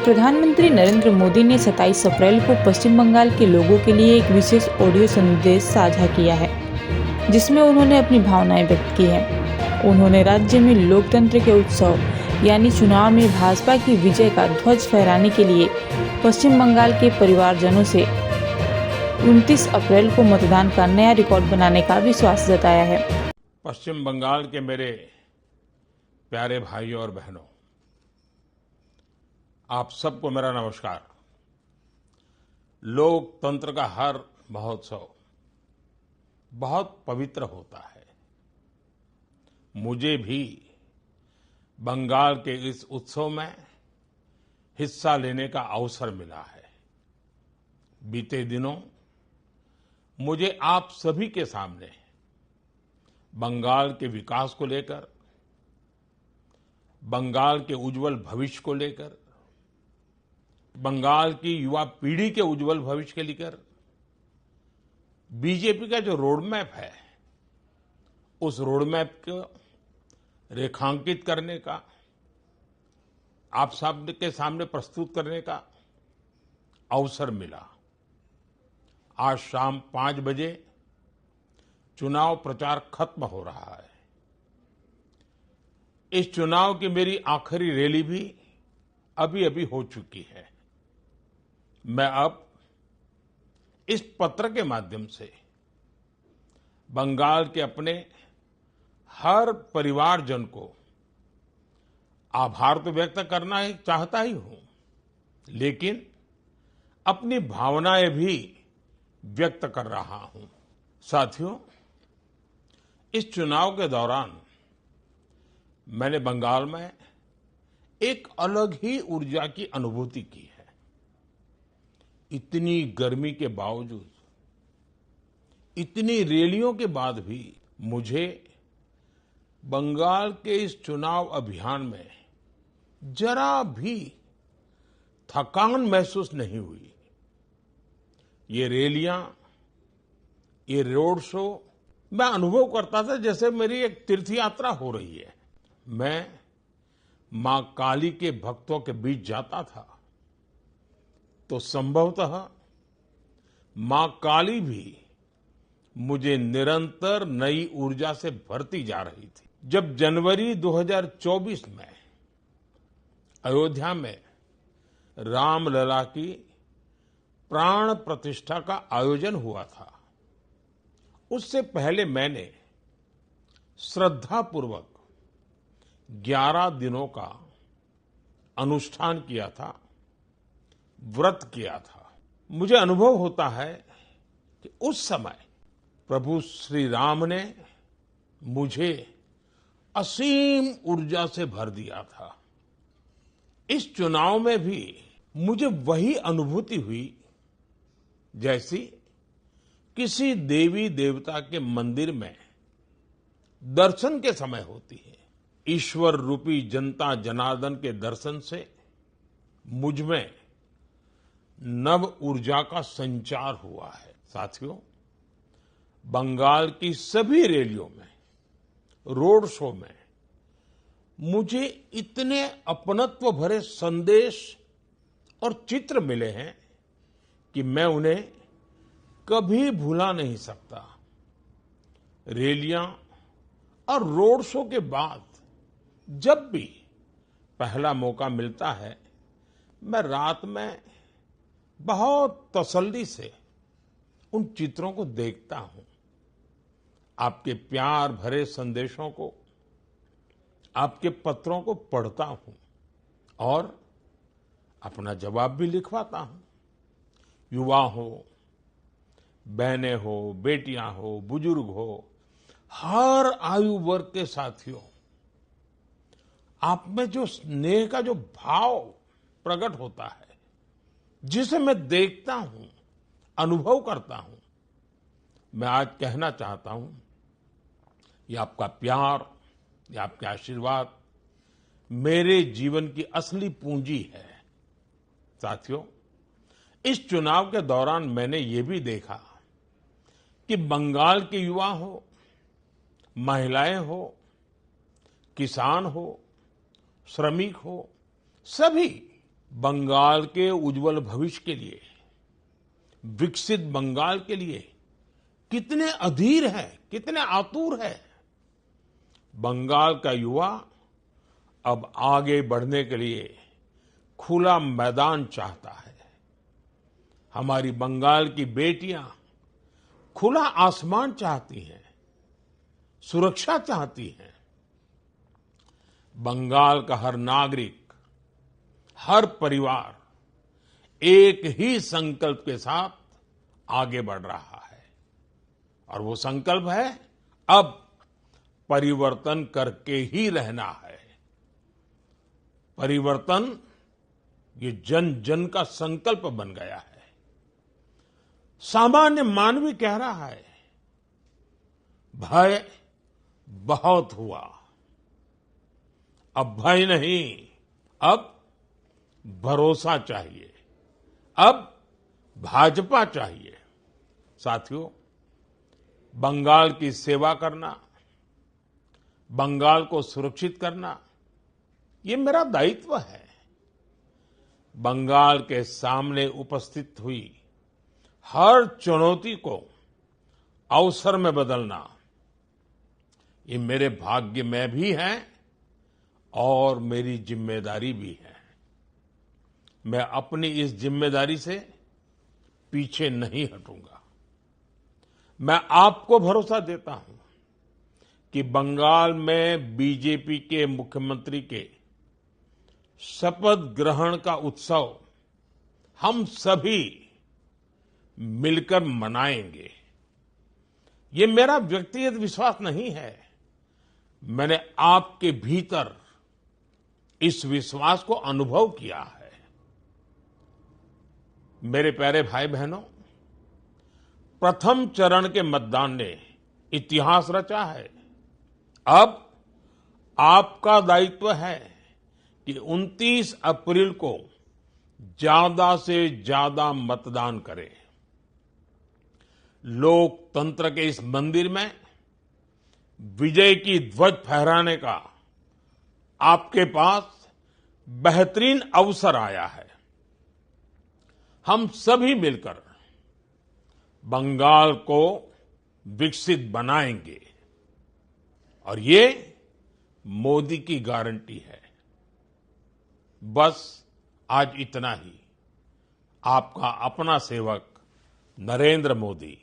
प्रधानमंत्री नरेंद्र मोदी ने 27 अप्रैल को पश्चिम बंगाल के लोगों के लिए एक विशेष ऑडियो संदेश साझा किया है, जिसमें उन्होंने अपनी भावनाएं व्यक्त की हैं। उन्होंने राज्य में लोकतंत्र के उत्सव यानी चुनाव में भाजपा की विजय का ध्वज फहराने के लिए पश्चिम बंगाल के परिवारजनों से 29 अप्रैल को मतदान का नया रिकॉर्ड बनाने का विश्वास जताया है। पश्चिम बंगाल के मेरे प्यारे भाइयों और बहनों, आप सबको मेरा नमस्कार। लोकतंत्र का हर महोत्सव बहुत पवित्र होता है। मुझे भी बंगाल के इस उत्सव में हिस्सा लेने का अवसर मिला है। बीते दिनों मुझे आप सभी के सामने बंगाल के विकास को लेकर, बंगाल के उज्जवल भविष्य को लेकर, बंगाल की युवा पीढ़ी के उज्जवल भविष्य के लेकर बीजेपी का जो रोडमैप है, उस रोडमैप को रेखांकित करने का, आप सबके सामने प्रस्तुत करने का अवसर मिला। आज शाम 5 बजे चुनाव प्रचार खत्म हो रहा है। इस चुनाव की मेरी आखिरी रैली भी अभी हो चुकी है। मैं अब इस पत्र के माध्यम से बंगाल के अपने हर परिवारजन को आभार तो व्यक्त करना ही चाहता ही हूं, लेकिन अपनी भावनाएं भी व्यक्त कर रहा हूं। साथियों, इस चुनाव के दौरान मैंने बंगाल में एक अलग ही ऊर्जा की अनुभूति की है। इतनी गर्मी के बावजूद, इतनी रैलियों के बाद भी मुझे बंगाल के इस चुनाव अभियान में जरा भी थकान महसूस नहीं हुई। ये रैलियां, ये रोड शो मैं अनुभव करता था जैसे मेरी एक तीर्थ यात्रा हो रही है। मैं मां काली के भक्तों के बीच जाता था तो संभवतः मां काली भी मुझे निरंतर नई ऊर्जा से भरती जा रही थी। जब जनवरी 2024 में अयोध्या में रामलला की प्राण प्रतिष्ठा का आयोजन हुआ था, उससे पहले मैंने श्रद्धापूर्वक 11 दिनों का अनुष्ठान किया था, व्रत किया था। मुझे अनुभव होता है कि उस समय प्रभु श्री राम ने मुझे असीम ऊर्जा से भर दिया था। इस चुनाव में भी मुझे वही अनुभूति हुई जैसी किसी देवी देवता के मंदिर में दर्शन के समय होती है। ईश्वर रूपी जनता जनार्दन के दर्शन से मुझ में नव ऊर्जा का संचार हुआ है। साथियों, बंगाल की सभी रैलियों में, रोड शो में मुझे इतने अपनत्व भरे संदेश और चित्र मिले हैं कि मैं उन्हें कभी भुला नहीं सकता। रैलियां और रोड शो के बाद जब भी पहला मौका मिलता है, मैं रात में बहुत तसल्ली से उन चित्रों को देखता हूं। आपके प्यार भरे संदेशों को, आपके पत्रों को पढ़ता हूं और अपना जवाब भी लिखवाता हूं। युवा हो, बहनें हो, बेटियां हो, बुजुर्ग हो, हर आयु वर्ग के साथियों, आप में जो स्नेह का जो भाव प्रकट होता है, जिसे मैं देखता हूं, अनुभव करता हूं, मैं आज कहना चाहता हूं, ये आपका प्यार, ये आपके आशीर्वाद मेरे जीवन की असली पूंजी है। साथियों, इस चुनाव के दौरान मैंने ये भी देखा कि बंगाल के युवा हो, महिलाएं हो, किसान हो, श्रमिक हो, सभी बंगाल के उज्जवल भविष्य के लिए, विकसित बंगाल के लिए कितने अधीर है, कितने आतुर है। बंगाल का युवा अब आगे बढ़ने के लिए खुला मैदान चाहता है। हमारी बंगाल की बेटियां खुला आसमान चाहती हैं, सुरक्षा चाहती हैं। बंगाल का हर नागरिक, हर परिवार एक ही संकल्प के साथ आगे बढ़ रहा है और वो संकल्प है अब परिवर्तन करके ही रहना है। परिवर्तन ये जन जन का संकल्प बन गया है। सामान्य मानवी कह रहा है, भय बहुत हुआ, अब भय नहीं, अब भरोसा चाहिए, अब भाजपा चाहिए। साथियों, बंगाल की सेवा करना, बंगाल को सुरक्षित करना, ये मेरा दायित्व है। बंगाल के सामने उपस्थित हुई हर चुनौती को अवसर में बदलना, ये मेरे भाग्य में भी है और मेरी जिम्मेदारी भी है। मैं अपनी इस जिम्मेदारी से पीछे नहीं हटूंगा। मैं आपको भरोसा देता हूं कि बंगाल में बीजेपी के मुख्यमंत्री के शपथ ग्रहण का उत्सव हम सभी मिलकर मनाएंगे। ये मेरा व्यक्तिगत विश्वास नहीं है, मैंने आपके भीतर इस विश्वास को अनुभव किया है। मेरे प्यारे भाई बहनों, प्रथम चरण के मतदान ने इतिहास रचा है। अब आपका दायित्व है कि 29 अप्रैल को ज्यादा से ज्यादा मतदान करें। लोकतंत्र के इस मंदिर में विजय की ध्वज फहराने का आपके पास बेहतरीन अवसर आया है। हम सभी मिलकर बंगाल को विकसित बनाएंगे और ये मोदी की गारंटी है। बस आज इतना ही। आपका अपना सेवक नरेंद्र मोदी।